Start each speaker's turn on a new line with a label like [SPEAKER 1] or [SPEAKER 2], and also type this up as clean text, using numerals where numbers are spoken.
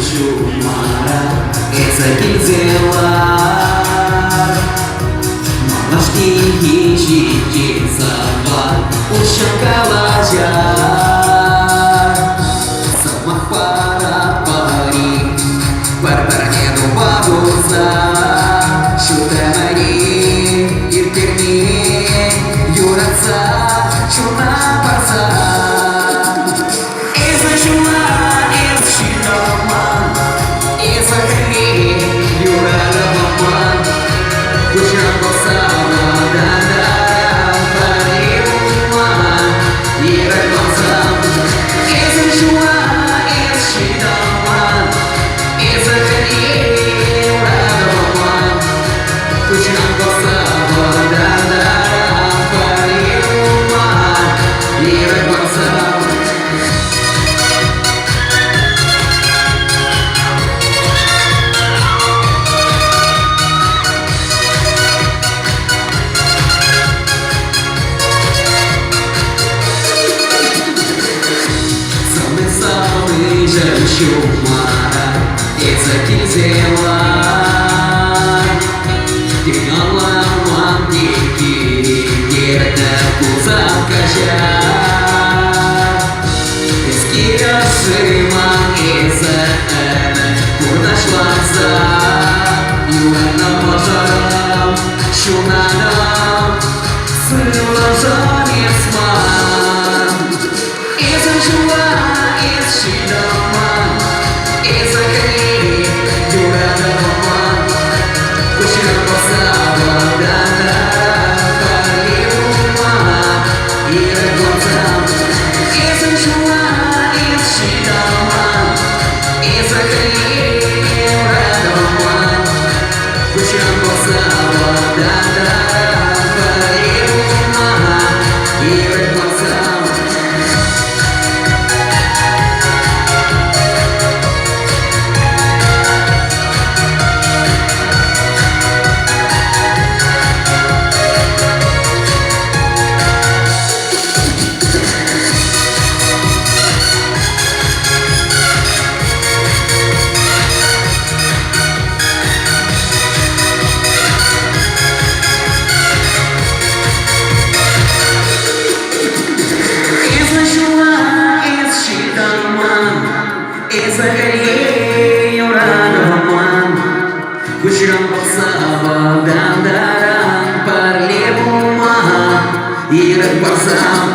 [SPEAKER 1] Шумара, эзаки дела. Малашки ищите забар, ушам калажар. Самах пара пари, барбарнену бабуза. Шутамани, иртерни, юраца, чуна парса. Эза чуна, эз шиноман, эза хри, юрада маман. Кучам босава, да-да, париуман, ира глазам. Эза чуна, эз шиноман, эза хри, юрада маман. Кучам босава, да-да, париуман, ира глазам. Самый-самый же Шумара, эзаки дела. Тигнала мантики, герда кузам кажа. Эския шиман эза эна, курдашланца. Юрана пожарам, шунадам, сылажанец ман. Эза жуа, эз шинаман, эза хри, юрада маман. Кучам босава, да-да, париуман, ира глазам. Эза жуа, эз шинаман, эза хри, юрада маман. Кучам босава, да-да, париуман, ира глазам. Эза жуа, эз шинаман, эза хри, юрада маман. Кучам босава, да-да, париуман, ира глазам.